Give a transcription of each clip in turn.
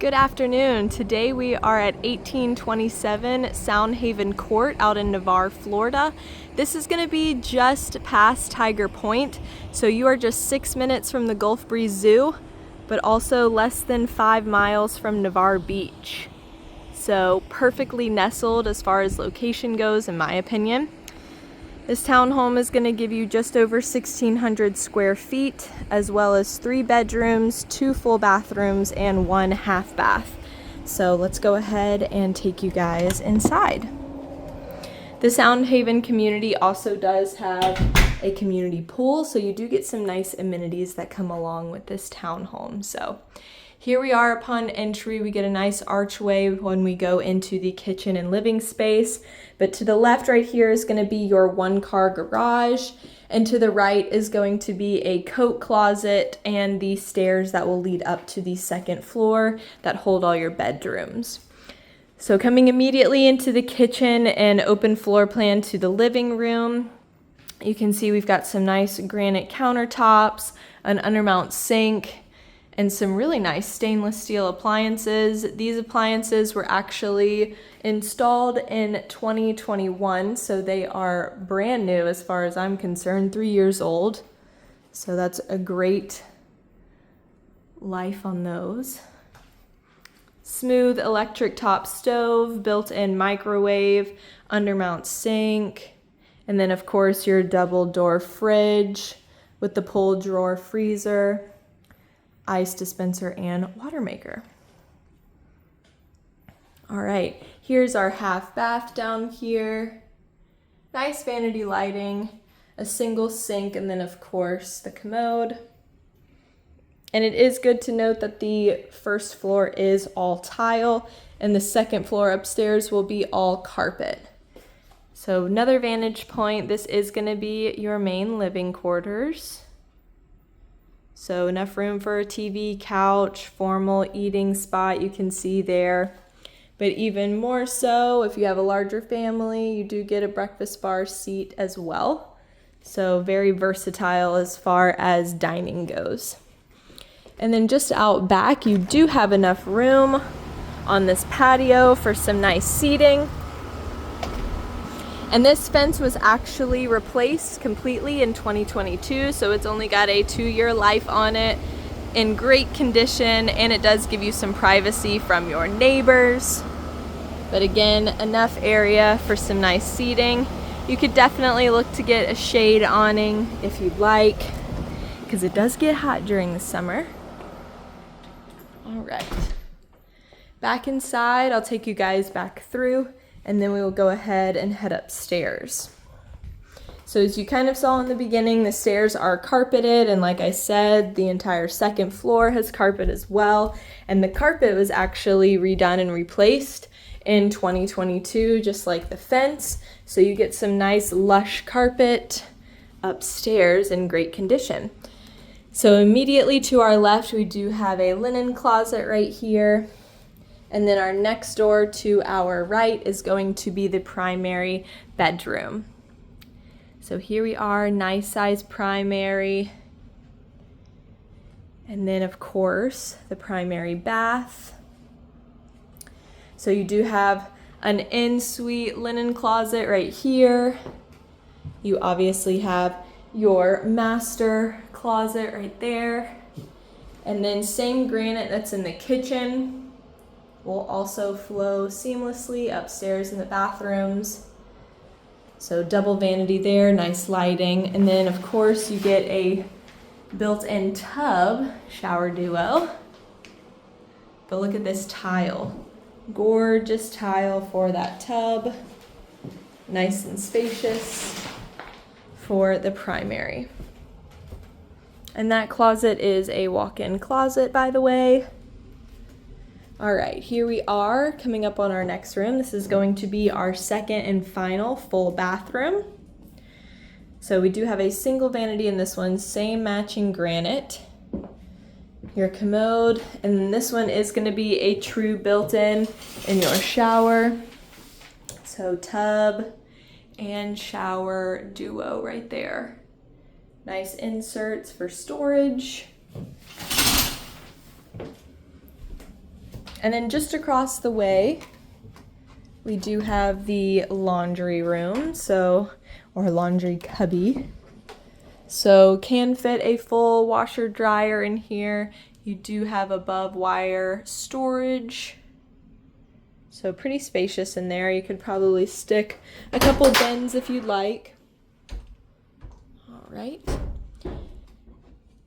Good afternoon. Today we are at 1827 Soundhaven Court out in Navarre, Florida. This is going to be just past Tiger Point, so you are just 6 minutes from the Gulf Breeze Zoo, but also less than 5 miles from Navarre Beach. So perfectly nestled as far as location goes, in my opinion. This townhome is going to give you just over 1,600 square feet, as well as 3 bedrooms, 2 full bathrooms, and 1 half bath. So let's go ahead and take you guys inside. The Soundhaven Community also does have a community pool, so you do get some nice amenities that come along with this townhome. So here we are upon entry. We get a nice archway when we go into the kitchen and living space. But to the left right here is going to be your 1-car garage. And to the right is going to be a coat closet and the stairs that will lead up to the 2nd floor that hold all your bedrooms. So coming immediately into the kitchen and open floor plan to the living room, you can see we've got some nice granite countertops, an undermount sink, and some really nice stainless steel appliances. These appliances were actually installed in 2021, so they are brand new as far as I'm concerned, 3 years old. So that's a great life on those. Smooth electric top stove, built-in microwave, undermount sink, and then of course your double door fridge with the pull drawer freezer, ice dispenser, and water maker. All right, here's our half bath down here. Nice vanity lighting, a single sink, and then of course the commode. And it is good to note that the 1st floor is all tile and the 2nd floor upstairs will be all carpet. So another vantage point, this is going to be your main living quarters. So enough room for a TV, couch, formal eating spot you can see there. But even more so, if you have a larger family, you do get a breakfast bar seat as well. So very versatile as far as dining goes. And then just out back, you do have enough room on this patio for some nice seating. And this fence was actually replaced completely in 2022, so it's only got a 2-year life on it, in great condition, and it does give you some privacy from your neighbors. But again, enough area for some nice seating. You could definitely look to get a shade awning if you'd like, because it does get hot during the summer. All right, back inside, I'll take you guys back through, and then we will go ahead and head upstairs. So as you kind of saw in the beginning, the stairs are carpeted, and like I said, the entire 2nd floor has carpet as well. And the carpet was actually redone and replaced in 2022, just like the fence. So you get some nice lush carpet upstairs in great condition. So immediately to our left, we do have a linen closet right here. And then our next door to our right is going to be the primary bedroom. So here we are, nice size primary. And then of course, the primary bath. So you do have an ensuite linen closet right here. You obviously have your master closet right there. And then same granite that's in the kitchen will also flow seamlessly upstairs in the bathrooms. So double vanity there, nice lighting. And then of course you get a built-in tub shower duo. But look at this tile. Gorgeous tile for that tub. Nice and spacious for the primary. And that closet is a walk-in closet, by the way. All right, here we are coming up on our next room. This is going to be our 2nd and final full bathroom. So we do have a single vanity in this one, same matching granite. Your commode, and this one is going to be a true built-in in your shower. So tub and shower duo right there. Nice inserts for storage. And then just across the way, we do have the laundry room, or laundry cubby. So can fit a full washer dryer in here. You do have above wire storage. So pretty spacious in there. You could probably stick a couple bins if you'd like. All right.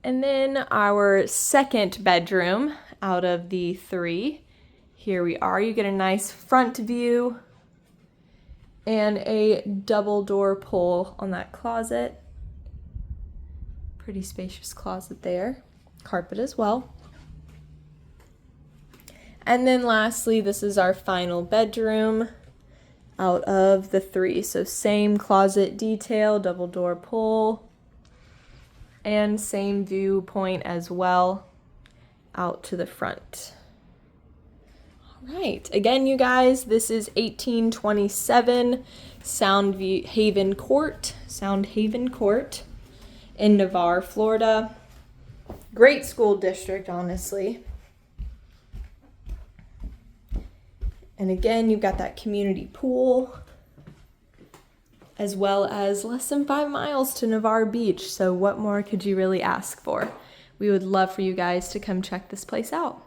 And then our second bedroom out of the 3. Here we are. You get a nice front view and a double door pull on that closet. Pretty spacious closet there. Carpet as well. And then lastly, this is our final bedroom out of the 3. So same closet detail, double door pull, and same viewpoint as well out to the front. All right, again, you guys, this is 1827 Soundhaven Court in Navarre, Florida. Great school district, honestly. And again, you've got that community pool, as well as less than 5 miles to Navarre Beach. So what more could you really ask for? We would love for you guys to come check this place out.